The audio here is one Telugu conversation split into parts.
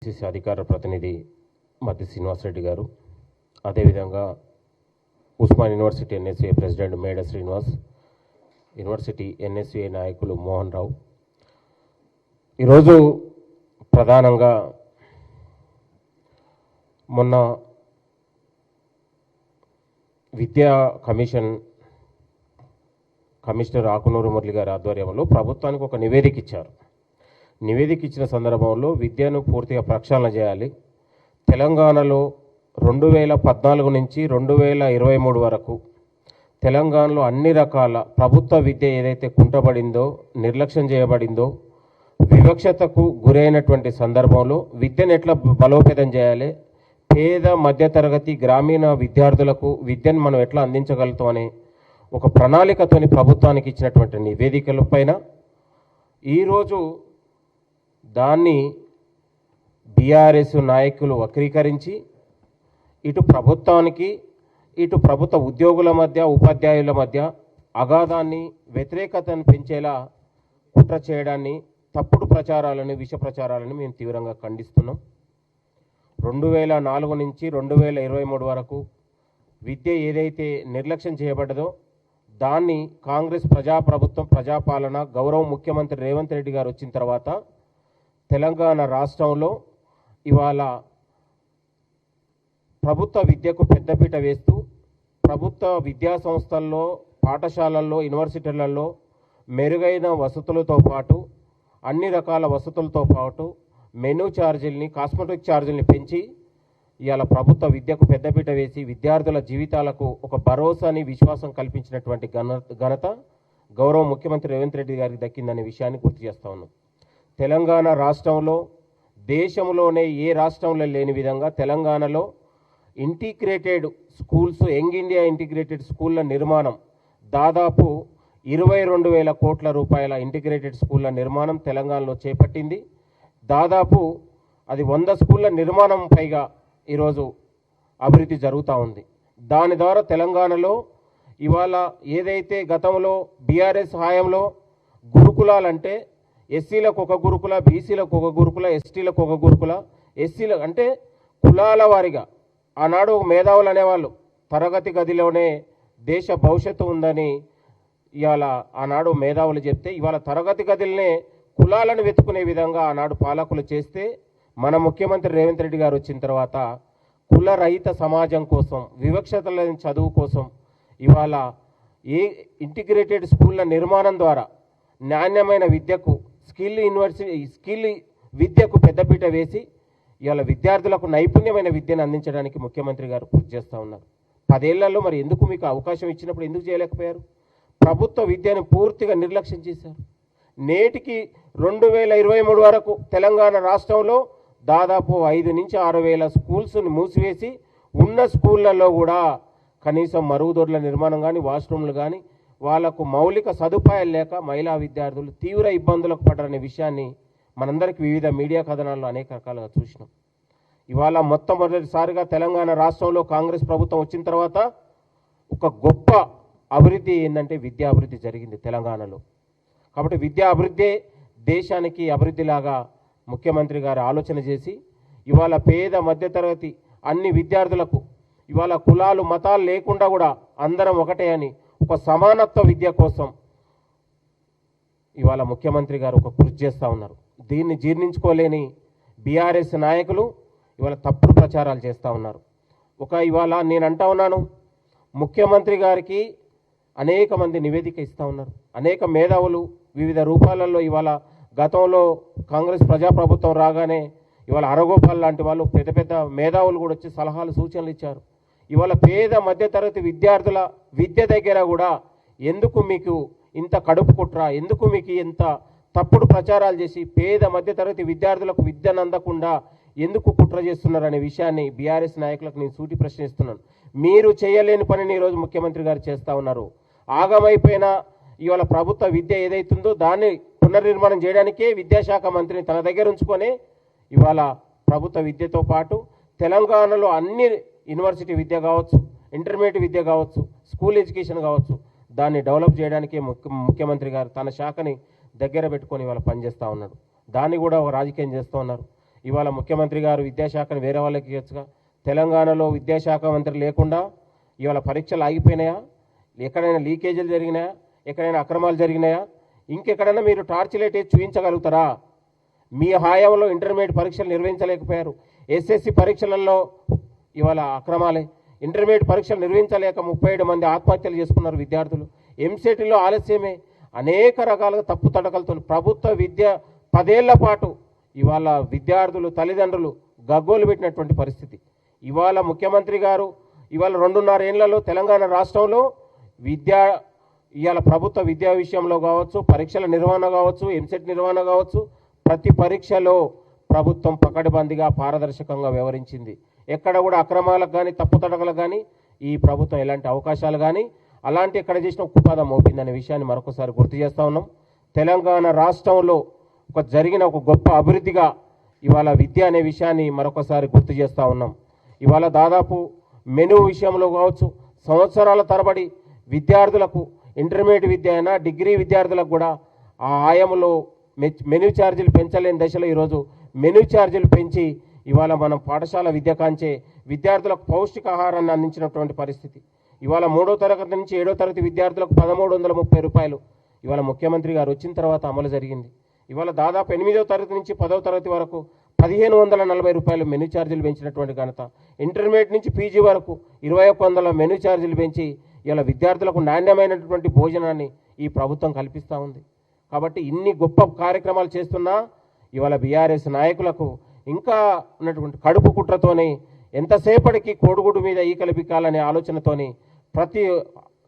సిసి అధికార ప్రతినిధి మద్ది శ్రీనివాస్ రెడ్డి గారు, అదేవిధంగా ఉస్మాన్ యూనివర్సిటీ ఎన్ఎస్యుఏ ప్రెసిడెంట్ మేడ శ్రీనివాస్, యూనివర్సిటీ ఎన్ఎస్యుఏ నాయకులు మోహన్ రావు, ఈరోజు ప్రధానంగా మొన్న విద్యా కమిషనర్ ఆకునూరు మురళి గారి ఆధ్వర్యంలో ప్రభుత్వానికి ఒక నివేదిక ఇచ్చారు. నివేదిక ఇచ్చిన సందర్భంలో విద్యను పూర్తిగా ప్రక్షాళన చేయాలి. తెలంగాణలో 2014 నుంచి 2023 వరకు తెలంగాణలో అన్ని రకాల ప్రభుత్వ విద్య ఏదైతే కుంటబడిందో, నిర్లక్ష్యం చేయబడిందో, వివక్షతకు గురైనటువంటి సందర్భంలో విద్యను ఎట్లా బలోపేతం చేయాలి, పేద మధ్యతరగతి గ్రామీణ విద్యార్థులకు విద్యను మనం ఎట్లా అందించగలుగుతామనే ఒక ప్రణాళికతోని ప్రభుత్వానికి ఇచ్చినటువంటి నివేదికల పైన ఈరోజు దాన్ని బీఆర్ఎస్ నాయకులు వక్రీకరించి ఇటు ప్రభుత్వానికి ఇటు ప్రభుత్వ ఉద్యోగుల మధ్య ఉపాధ్యాయుల మధ్య అగాధాన్ని వ్యతిరేకతను పెంచేలా కుట్ర చేయడాన్ని, తప్పుడు ప్రచారాలను, విష ప్రచారాలను మేము తీవ్రంగా ఖండిస్తున్నాం. 2004 నుంచి 2023 వరకు విద్య ఏదైతే నిర్లక్ష్యం చేయబడ్డదో దాన్ని కాంగ్రెస్ ప్రజాప్రభుత్వం, ప్రజాపాలన, గౌరవ ముఖ్యమంత్రి రేవంత్ రెడ్డి గారు వచ్చిన తర్వాత తెలంగాణ రాష్ట్రంలో ఇవాళ ప్రభుత్వ విద్యకు పెద్దపీట వేస్తూ ప్రభుత్వ విద్యా సంస్థల్లో, పాఠశాలల్లో, యూనివర్సిటీలలో మెరుగైన వసతులతో పాటు అన్ని రకాల వసతులతో పాటు మెనూ ఛార్జీలని, కాస్మెటిక్ ఛార్జీలని పెంచి ఇవాళ ప్రభుత్వ విద్యకు పెద్దపీట వేసి విద్యార్థుల జీవితాలకు ఒక భరోసాని, విశ్వాసం కల్పించినటువంటి ఘనత గౌరవ ముఖ్యమంత్రి రేవంత్ రెడ్డి గారికి దక్కిందనే విషయాన్ని గుర్తు చేస్తా ఉన్నాం. తెలంగాణ రాష్ట్రంలో దేశంలోనే ఏ రాష్ట్రంలో లేని విధంగా తెలంగాణలో integrated schools, young India integrated స్కూళ్ళ నిర్మాణం దాదాపు 22,000 కోట్ల రూపాయల ఇంటిగ్రేటెడ్ స్కూళ్ళ నిర్మాణం తెలంగాణలో చేపట్టింది. దాదాపు అది 100 స్కూళ్ళ నిర్మాణం పైగా ఈరోజు అభివృద్ధి జరుగుతూ ఉంది. దాని ద్వారా తెలంగాణలో ఇవాళ ఏదైతే గతంలో బీఆర్ఎస్ హయాంలో గురుకులాలంటే ఎస్సీలకు ఒక గురుకుల, బీసీలకు ఒక గురుకుల, ఎస్టీలకు ఒక గురుకుల, ఎస్సీల అంటే కులాల వారిగా ఆనాడు మేధావులు అనేవాళ్ళు తరగతి గదిలోనే దేశ భవిష్యత్తు ఉందని ఇవాళ ఆనాడు మేధావులు చెప్తే ఇవాళ తరగతి గదిలోనే కులాలను వెతుకునే విధంగా ఆనాడు పాలకులు చేస్తే మన ముఖ్యమంత్రి రేవంత్ రెడ్డి గారు వచ్చిన తర్వాత కుల రహిత సమాజం కోసం, వివక్షతల చదువు కోసం ఇవాళ ఏ ఇంటిగ్రేటెడ్ స్కూళ్ళ నిర్మాణం ద్వారా నాణ్యమైన విద్యకు, స్కిల్ విద్యకు పెద్దపీట వేసి ఇవాళ విద్యార్థులకు నైపుణ్యమైన విద్యను అందించడానికి ముఖ్యమంత్రి గారు కృషి చేస్తూ ఉన్నారు. 10 ఏళ్లలో మరి ఎందుకు మీకు అవకాశం ఇచ్చినప్పుడు ఎందుకు చేయలేకపోయారు? ప్రభుత్వ విద్యను పూర్తిగా నిర్లక్ష్యం చేశారు. నేటికి 2023 వరకు తెలంగాణ రాష్ట్రంలో దాదాపు 5 నుంచి 6 వేల స్కూల్స్ని మూసివేసి ఉన్న స్కూళ్ళల్లో కూడా కనీసం మరుగుదొడ్ల నిర్మాణం కానీ, వాష్రూమ్లు కానీ, వాళ్లకు మౌలిక సదుపాయాలు లేక మహిళా విద్యార్థులు తీవ్ర ఇబ్బందులకు పడ్డారనే విషయాన్ని మనందరికీ వివిధ మీడియా కథనాల్లో అనేక రకాలుగా చూసినాం. ఇవాళ మొట్టమొదటిసారిగా తెలంగాణ రాష్ట్రంలో కాంగ్రెస్ ప్రభుత్వం వచ్చిన తర్వాత ఒక గొప్ప అభివృద్ధి ఏంటంటే విద్యా అభివృద్ధి జరిగింది తెలంగాణలో. కాబట్టి విద్యా అభివృద్ధి దేశానికి అభివృద్ధిలాగా ముఖ్యమంత్రి గారు ఆలోచన చేసి ఇవాళ పేద మధ్యతరగతి అన్ని విద్యార్థులకు ఇవాళ కులాలు, మతాలు లేకుండా కూడా అందరం ఒకటే అని ఒక సమానత్వ విద్య కోసం ఇవాళ ముఖ్యమంత్రి గారు ఒక కృషి చేస్తూ ఉన్నారు. దీన్ని జీర్ణించుకోలేని బీఆర్ఎస్ నాయకులు ఇవాళ తప్పుడు ప్రచారాలు చేస్తూ ఉన్నారు. ఇవాళ నేను అంటా ఉన్నాను, ముఖ్యమంత్రి గారికి అనేక మంది నివేదిక ఇస్తూ ఉన్నారు. అనేక మేధావులు వివిధ రూపాలలో ఇవాళ గతంలో కాంగ్రెస్ ప్రజాప్రభుత్వం రాగానే ఇవాళ అరగోపాల్ లాంటి వాళ్ళు పెద్ద పెద్ద మేధావులు కూడా వచ్చి సలహాలు, సూచనలు ఇచ్చారు. ఇవాళ పేద మధ్యతరగతి విద్యార్థుల విద్య దగ్గర కూడా ఎందుకు మీకు ఇంత కడుపు కుట్ర, ఎందుకు మీకు ఇంత తప్పుడు ప్రచారాలు చేసి పేద మధ్యతరగతి విద్యార్థులకు విద్యను అందకుండా ఎందుకు కుట్ర చేస్తున్నారనే విషయాన్ని బీఆర్ఎస్ నాయకులకు నేను సూటి ప్రశ్నిస్తున్నాను. మీరు చేయలేని పనిని ఈరోజు ముఖ్యమంత్రి గారు చేస్తూ ఉన్నారు. ఆగమైపోయిన ఇవాళ ప్రభుత్వ విద్య ఏదైతుందో దాన్ని పునర్నిర్మాణం చేయడానికే విద్యాశాఖ మంత్రిని తన దగ్గర ఉంచుకొని ఇవాళ ప్రభుత్వ విద్యతో పాటు తెలంగాణలో అన్ని యూనివర్సిటీ విద్య కావచ్చు, ఇంటర్మీడియట్ విద్య కావచ్చు, స్కూల్ ఎడ్యుకేషన్ కావచ్చు, దాన్ని డెవలప్ చేయడానికే ముఖ్యమంత్రి గారు తన శాఖని దగ్గర పెట్టుకొని ఇవాళ పనిచేస్తూ ఉన్నాడు. దాన్ని కూడా రాజకీయం చేస్తూ ఉన్నారు. ఇవాళ ముఖ్యమంత్రి గారు విద్యాశాఖను వేరే వాళ్ళకి ఇవ్వచ్చుగా. తెలంగాణలో విద్యాశాఖ మంత్రి లేకుండా ఇవాళ పరీక్షలు ఆగిపోయినాయా? ఎక్కడైనా లీకేజీలు జరిగినాయా? ఎక్కడైనా అక్రమాలు జరిగినాయా? ఇంకెక్కడైనా మీరు టార్చ్ లైట్ వేసి చూపించగలుగుతారా? మీ హయాంలో ఇంటర్మీడియట్ పరీక్షలు నిర్వహించలేకపోయారు. ఎస్ఎస్సి పరీక్షలలో ఇవాళ అక్రమాలే. ఇంటర్మీడియట్ పరీక్షలు నిర్వహించలేక 37 మంది ఆత్మహత్యలు చేసుకున్నారు విద్యార్థులు. ఎంసెట్లో ఆలస్యమే. అనేక రకాలుగా తప్పు తడకలతో ప్రభుత్వ విద్య 10 ఏళ్ల పాటు ఇవాళ విద్యార్థులు తల్లిదండ్రులు గగ్గోలు పెట్టినటువంటి పరిస్థితి. ఇవాళ ముఖ్యమంత్రి గారు ఇవాళ 2.5 ఏళ్లలో తెలంగాణ రాష్ట్రంలో ఇవాళ ప్రభుత్వ విద్యా విషయంలో కావచ్చు, పరీక్షల నిర్వహణ కావచ్చు, ఎంసెట్ నిర్వహణ కావచ్చు, ప్రతి పరీక్షలో ప్రభుత్వం పకడ్బందీగా పారదర్శకంగా వ్యవహరించింది. ఎక్కడ కూడా అక్రమాలకు కానీ తప్పుతడకలకు కానీ ఈ ప్రభుత్వం ఎలాంటి అవకాశాలు కానీ అలాంటి ఎక్కడ చేసిన ఉక్కుపాదం మోపిందనే విషయాన్ని మరొకసారి గుర్తు చేస్తూ ఉన్నాం. తెలంగాణ రాష్ట్రంలో జరిగిన ఒక గొప్ప అభివృద్ధిగా ఇవాళ విద్య అనే విషయాన్ని మరొకసారి గుర్తు చేస్తూ ఉన్నాం. ఇవాళ దాదాపు మెను విషయంలో కావచ్చు, సంవత్సరాల తరబడి విద్యార్థులకు ఇంటర్మీడియట్ విద్య అయినా డిగ్రీ విద్యార్థులకు కూడా ఆ ఆయంలో మెను ఛార్జీలు పెంచలేని దశలో ఈరోజు మెను ఛార్జీలు పెంచి ఇవాళ మనం పాఠశాల విద్య కాంచే విద్యార్థులకు పౌష్టికాహారాన్ని అందించినటువంటి పరిస్థితి. ఇవాళ 3వ తరగతి నుంచి 7వ తరగతి విద్యార్థులకు 1330 రూపాయలు ఇవాళ ముఖ్యమంత్రి గారు వచ్చిన తర్వాత అమలు జరిగింది. ఇవాళ దాదాపు 8వ తరగతి నుంచి 10వ తరగతి వరకు 1540 రూపాయలు మెను ఛార్జీలు పెంచినటువంటి ఘనత. ఇంటర్మీడియట్ నుంచి పీజీ వరకు 2100 మెను ఛార్జీలు పెంచి ఇలా విద్యార్థులకు నాణ్యమైనటువంటి భోజనాన్ని ఈ ప్రభుత్వం కల్పిస్తూ ఉంది. కాబట్టి ఇన్ని గొప్ప కార్యక్రమాలు చేస్తున్నా ఇవాళ బీఆర్ఎస్ నాయకులకు ఇంకా ఉన్నటువంటి కడుపు కుట్రతోని ఎంతసేపటికి కోడిగుడ్డు మీద ఈకలు పిక్కాలనే ఆలోచనతోని ప్రతి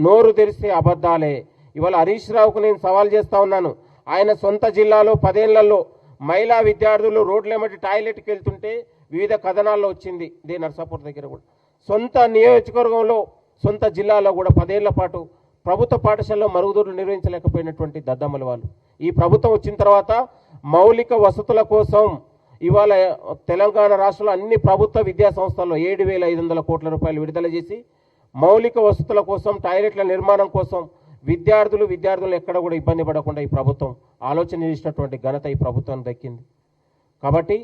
నోరు తెరిస్తే అబద్ధాలే. ఇవాళ హరీష్ రావుకు నేను సవాల్ చేస్తూ ఉన్నాను. ఆయన సొంత జిల్లాలో 10 ఏళ్లలో మహిళా విద్యార్థులు రోడ్లెమ్మటి టాయిలెట్కి వెళ్తుంటే వివిధ కథనాల్లో వచ్చింది. ఇదే నర్సాపూర్ దగ్గర కూడా సొంత నియోజకవర్గంలో సొంత జిల్లాలో కూడా 10 ఏళ్ల పాటు ప్రభుత్వ పాఠశాలలో మరుగుదొడ్లు నిర్వహించలేకపోయినటువంటి దద్దమ్మల వాళ్ళు. ఈ ప్రభుత్వం వచ్చిన తర్వాత మౌలిక వసతుల కోసం ఇవాళ తెలంగాణ రాష్ట్రంలో అన్ని ప్రభుత్వ విద్యా సంస్థల్లో 7,500 కోట్ల రూపాయలు విడుదల చేసి మౌలిక వసతుల కోసం, టాయిలెట్ల నిర్మాణం కోసం విద్యార్థులు ఎక్కడ కూడా ఇబ్బంది పడకుండా ఈ ప్రభుత్వం ఆలోచన చేసినటువంటి ఘనత ఈ ప్రభుత్వం దక్కింది. కాబట్టి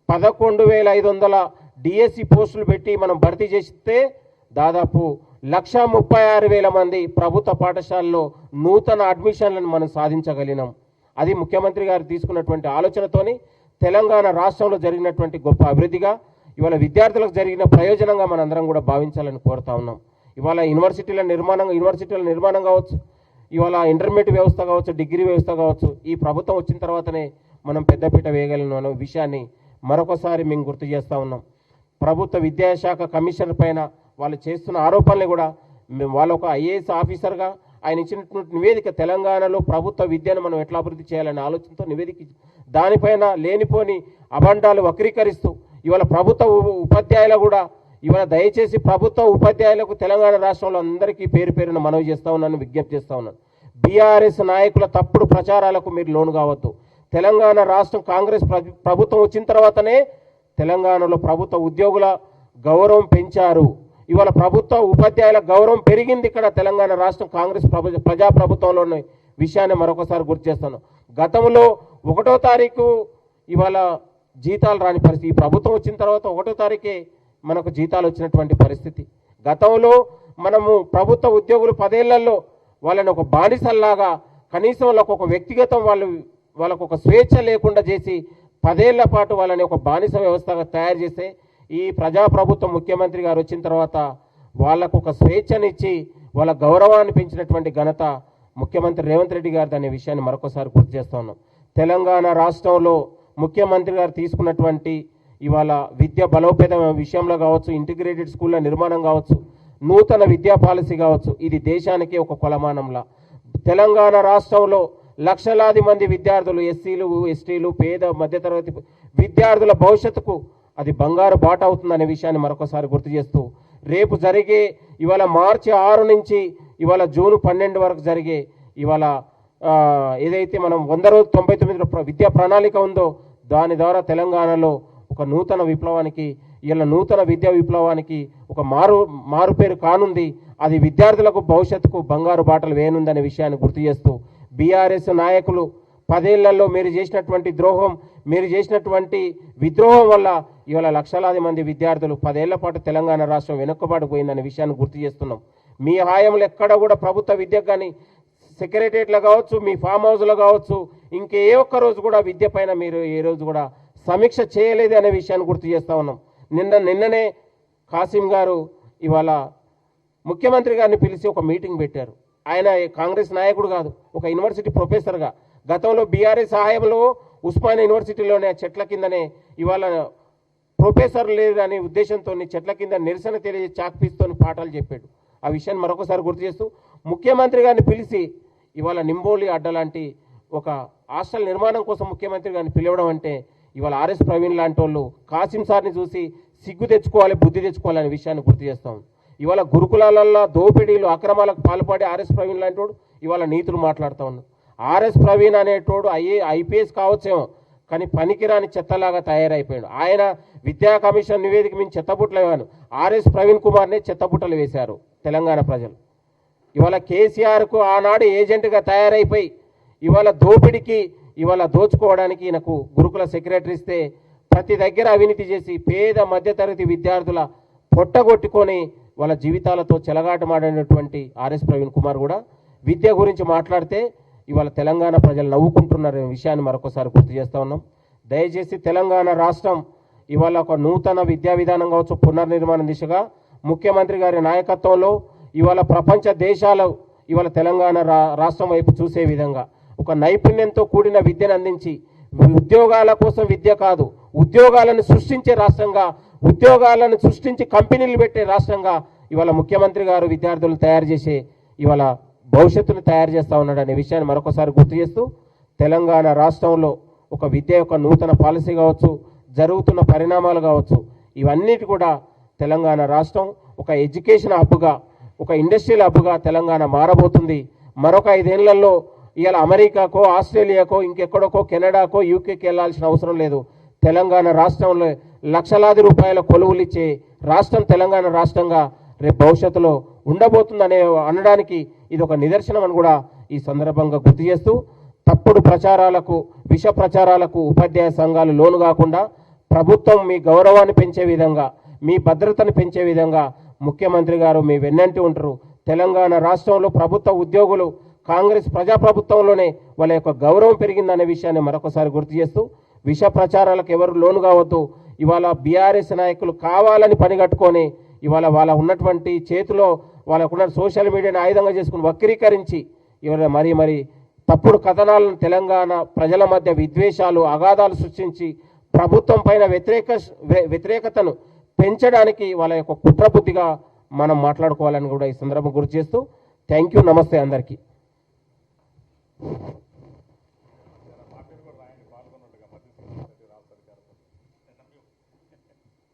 11,500 డిఎస్సి పోస్టులు పెట్టి మనం భర్తీ చేస్తే దాదాపు 1,36,000 మంది ప్రభుత్వ పాఠశాలలో నూతన అడ్మిషన్లను మనం సాధించగలిగినాం. అది ముఖ్యమంత్రి గారు తీసుకున్నటువంటి ఆలోచనతోని తెలంగాణ రాష్ట్రంలో జరిగినటువంటి గొప్ప అభివృద్ధిగా ఇవాళ విద్యార్థులకు జరిగిన ప్రయోజనంగా మనందరం కూడా భావించాలని కోరుతా ఉన్నాం. ఇవాళ యూనివర్సిటీల నిర్మాణం కావచ్చు, ఇవాళ ఇంటర్మీడియట్ వ్యవస్థ కావచ్చు, డిగ్రీ వ్యవస్థ కావచ్చు, ఈ ప్రభుత్వం వచ్చిన తర్వాతనే మనం పెద్దపీట వేయగలిగిన అనే విషయాన్ని మరొకసారి మేము గుర్తు చేస్తూ ఉన్నాం. ప్రభుత్వ విద్యాశాఖ కమిషనర్ పైన వాళ్ళు చేస్తున్న ఆరోపణలు కూడా వాళ్ళ ఒక ఐఏఎస్ ఆఫీసర్గా ఆయన ఇచ్చినటువంటి నివేదిక తెలంగాణలో ప్రభుత్వ విద్యను మనం ఎట్లా అభివృద్ధి చేయాలనే ఆలోచనతో నివేదిక దానిపైన లేనిపోని అభండాలు వక్రీకరిస్తూ ఇవాళ ప్రభుత్వ ఉపాధ్యాయులు కూడా ఇవాళ దయచేసి ప్రభుత్వ ఉపాధ్యాయులకు తెలంగాణ రాష్ట్రంలో అందరికీ పేరు పేరున మనవి చేస్తూ ఉన్నాను, విజ్ఞప్తి చేస్తూ ఉన్నాను. బీఆర్ఎస్ నాయకుల తప్పుడు ప్రచారాలకు మీరు లోను కావద్దు. తెలంగాణ రాష్ట్రం కాంగ్రెస్ ప్రభుత్వం వచ్చిన తర్వాతనే తెలంగాణలో ప్రభుత్వ ఉద్యోగుల గౌరవం పెంచారు. ఇవాళ ప్రభుత్వ ఉపాధ్యాయుల గౌరవం పెరిగింది ఇక్కడ తెలంగాణ రాష్ట్రం కాంగ్రెస్ ప్రజాప్రభుత్వంలో ఉన్న విషయాన్ని మరొకసారి గుర్తు చేస్తాను. గతంలో 1వ తారీఖు ఇవాళ జీతాలు రాని పరిస్థితి. ఈ ప్రభుత్వం వచ్చిన తర్వాత 1వ తారీఖే మనకు జీతాలు వచ్చినటువంటి పరిస్థితి. గతంలో మనము ప్రభుత్వ ఉద్యోగులు 10 ఏళ్లలో వాళ్ళని ఒక బానిసల్లాగా కనీసం వాళ్ళకు ఒక వ్యక్తిగతం వాళ్ళకు ఒక స్వేచ్ఛ లేకుండా చేసి 10 ఏళ్ల పాటు వాళ్ళని ఒక బానిస వ్యవస్థగా తయారు చేస్తే ఈ ప్రజాప్రభుత్వం ముఖ్యమంత్రి గారు వచ్చిన తర్వాత వాళ్ళకు ఒక స్వేచ్ఛనిచ్చి వాళ్ళ గౌరవాన్ని పెంచినటువంటి ఘనత ముఖ్యమంత్రి రేవంత్ రెడ్డి గారిది అనే విషయాన్ని మరొకసారి గుర్తు చేస్తా ఉన్నాం. తెలంగాణ రాష్ట్రంలో ముఖ్యమంత్రి గారు తీసుకున్నటువంటి ఇవాళ విద్య బలోపేతం విషయంలో కావచ్చు, ఇంటిగ్రేటెడ్ స్కూళ్ళ నిర్మాణం కావచ్చు, నూతన విద్యా పాలసీ కావచ్చు, ఇది దేశానికి ఒక కొలమానంలా. తెలంగాణ రాష్ట్రంలో లక్షలాది మంది విద్యార్థులు, ఎస్సీలు, ఎస్టీలు, పేద మధ్యతరగతి విద్యార్థుల భవిష్యత్తుకు అది బంగారు బాట అవుతుందనే విషయాన్ని మరొకసారి గుర్తు చేస్తూ రేపు జరిగే ఇవాళ మార్చి 6 నుంచి ఇవాళ జూన్ 12 వరకు జరిగే ఇవాళ ఏదైతే మనం 100 రోజు 99 విద్యా ప్రణాళిక ఉందో దాని ద్వారా తెలంగాణలో ఒక నూతన విప్లవానికి ఇలా నూతన విద్యా విప్లవానికి ఒక మారు పేరు కానుంది. అది విద్యార్థులకు భవిష్యత్తుకు బంగారు బాటలు వేయనుందనే విషయాన్ని గుర్తు చేస్తూ బీఆర్ఎస్ నాయకులు 10 ఏళ్లలో మీరు చేసినటువంటి ద్రోహం, మీరు చేసినటువంటి విద్రోహం వల్ల ఇవాళ లక్షలాది మంది విద్యార్థులు 10 ఏళ్ల పాటు తెలంగాణ రాష్ట్రం వెనుకబడిపోయిందనే విషయాన్ని గుర్తు చేస్తున్నాం. మీ హాయంలో ఎక్కడ కూడా ప్రభుత్వ విద్యకు కానీ సెక్రటరియట్లో కావచ్చు, మీ ఫామ్ హౌస్లో కావచ్చు, ఇంకే ఒక్క రోజు కూడా విద్య పైన మీరు ఏ రోజు కూడా సమీక్ష చేయలేదు అనే విషయాన్ని గుర్తు చేస్తూ ఉన్నాం. నిన్ననే కాసిం గారు ఇవాళ ముఖ్యమంత్రి గారిని పిలిచి ఒక మీటింగ్ పెట్టారు. ఆయన కాంగ్రెస్ నాయకుడు కాదు, ఒక యూనివర్సిటీ ప్రొఫెసర్గా గతంలో బీఆర్ఎస్ సహాయంలో ఉస్మానియా యూనివర్సిటీలోనే చెట్ల కిందనే ఇవాళ ప్రొఫెసర్ లేదనే ఉద్దేశంతో చెట్ల కింద నిరసన తెలియజేసి చాక్పీస్తో పాఠాలు చెప్పాడు. ఆ విషయాన్ని మరొకసారి గుర్తు చేస్తూ ముఖ్యమంత్రి గారిని పిలిచి ఇవాళ నింబోలి అడ్డ లాంటి ఒక హాస్టల్ నిర్మాణం కోసం ముఖ్యమంత్రి గారిని పిలవడం అంటే ఇవాళ ఆర్ఎస్ ప్రవీణ్ లాంటి వాళ్ళు కాసిం సార్ని చూసి సిగ్గు తెచ్చుకోవాలి, బుద్ధి తెచ్చుకోవాలనే విషయాన్ని గుర్తు చేస్తాం. ఇవాళ గురుకులాలలో దోపిడీలు అక్రమాలకు పాల్పడి ఆర్ఎస్ ప్రవీణ్ లాంటి వాడు ఇవాళ నీతులు మాట్లాడుతూ ఉన్నాడు. ఆర్ఎస్ ప్రవీణ్ అనేటోడు ఐపీఎస్ కావచ్చేమో, కానీ పనికిరాని చెత్తలాగా తయారైపోయాడు. ఆయన విద్యా కమిషన్ నివేదిక మేము చెత్తబుట్టలు వేయాను, ఆర్ఎస్ ప్రవీణ్ కుమార్నే చెత్తబుట్టలు వేశారు తెలంగాణ ప్రజలు. ఇవాళ కేసీఆర్కు ఆనాడు ఏజెంట్గా తయారైపోయి ఇవాళ దోపిడికి ఇవాళ దోచుకోవడానికి ఈయనకు గురుకుల సెక్రటరీ ఇస్తే ప్రతి దగ్గర అవినీతి చేసి పేద మధ్యతరగతి విద్యార్థుల పొట్టగొట్టుకొని వాళ్ళ జీవితాలతో చెలగాటమాడినటువంటి ఆర్ఎస్ ప్రవీణ్ కుమార్ కూడా విద్య గురించి మాట్లాడితే ఇవాళ తెలంగాణ ప్రజలు నవ్వుకుంటున్నారనే విషయాన్ని మరొకసారి గుర్తు చేస్తూ ఉన్నాం. దయచేసి తెలంగాణ రాష్ట్రం ఇవాళ ఒక నూతన విద్యా విధానం కావచ్చు, పునర్నిర్మాణ దిశగా ముఖ్యమంత్రి గారి నాయకత్వంలో ఇవాళ ప్రపంచ దేశాలు ఇవాళ తెలంగాణ రాష్ట్రం వైపు చూసే విధంగా ఒక నైపుణ్యంతో కూడిన విద్యను అందించి ఉద్యోగాల కోసం విద్య కాదు, ఉద్యోగాలను సృష్టించే రాష్ట్రంగా, ఉద్యోగాలను సృష్టించి కంపెనీలు పెట్టే రాష్ట్రంగా ఇవాళ ముఖ్యమంత్రి గారు విద్యార్థులను తయారు చేసే ఇవాళ భవిష్యత్తును తయారు చేస్తూ ఉన్నాడు అనే విషయాన్ని మరొకసారి గుర్తు చేస్తూ తెలంగాణ రాష్ట్రంలో ఒక విద్య యొక్క నూతన పాలసీ కావచ్చు, జరుగుతున్న పరిణామాలు కావచ్చు, ఇవన్నిటి కూడా తెలంగాణ రాష్ట్రం ఒక ఎడ్యుకేషన్ హబ్గా, ఒక ఇండస్ట్రియల్ హబ్గా తెలంగాణ మారబోతుంది. మరొక 5 ఏళ్లలో ఇవాళ అమెరికాకో, ఆస్ట్రేలియాకో, ఇంకెక్కడికో, కెనడాకో, యూకేకి వెళ్ళాల్సిన అవసరం లేదు. తెలంగాణ రాష్ట్రంలో లక్షలాది రూపాయల కొలువులు ఇచ్చే రాష్ట్రం తెలంగాణ రాష్ట్రంగా రేపు భవిష్యత్తులో ఉండబోతుందనే అనడానికి ఇది ఒక నిదర్శనం అని కూడా ఈ సందర్భంగా గుర్తు చేస్తూ తప్పుడు ప్రచారాలకు, విష ప్రచారాలకు ఉపాధ్యాయ సంఘాలు లోను కాకుండా ప్రభుత్వం మీ గౌరవాన్ని పెంచే విధంగా, మీ భద్రతను పెంచే విధంగా ముఖ్యమంత్రి గారు మీ వెన్నంటి ఉంటారు. తెలంగాణ రాష్ట్రంలో ప్రభుత్వ ఉద్యోగులు కాంగ్రెస్ ప్రజాప్రభుత్వంలోనే వాళ్ళ యొక్క గౌరవం పెరిగిందనే విషయాన్ని మరొకసారి గుర్తు చేస్తూ విష ప్రచారాలకు ఎవరు లోను కావద్దు. ఇవాళ బీఆర్ఎస్ నాయకులు కావాలని పనిగట్టుకొని ఇవాళ వాళ్ళ ఉన్నటువంటి చేతిలో వాళ్ళకున్న సోషల్ మీడియాని ఆయుధంగా చేసుకుని వక్రీకరించి ఇవాళ మరి తప్పుడు కథనాలను తెలంగాణ ప్రజల మధ్య విద్వేషాలు, అగాధాలు సృష్టించి ప్రభుత్వం పైన వ్యతిరేకతను పెంచడానికి వాళ్ళ యొక్క కుట్రబుద్ధిగా మనం మాట్లాడుకోవాలని కూడా ఈ సందర్భం గుర్తు చేస్తూ థ్యాంక్ యూ, నమస్తే అందరికీ.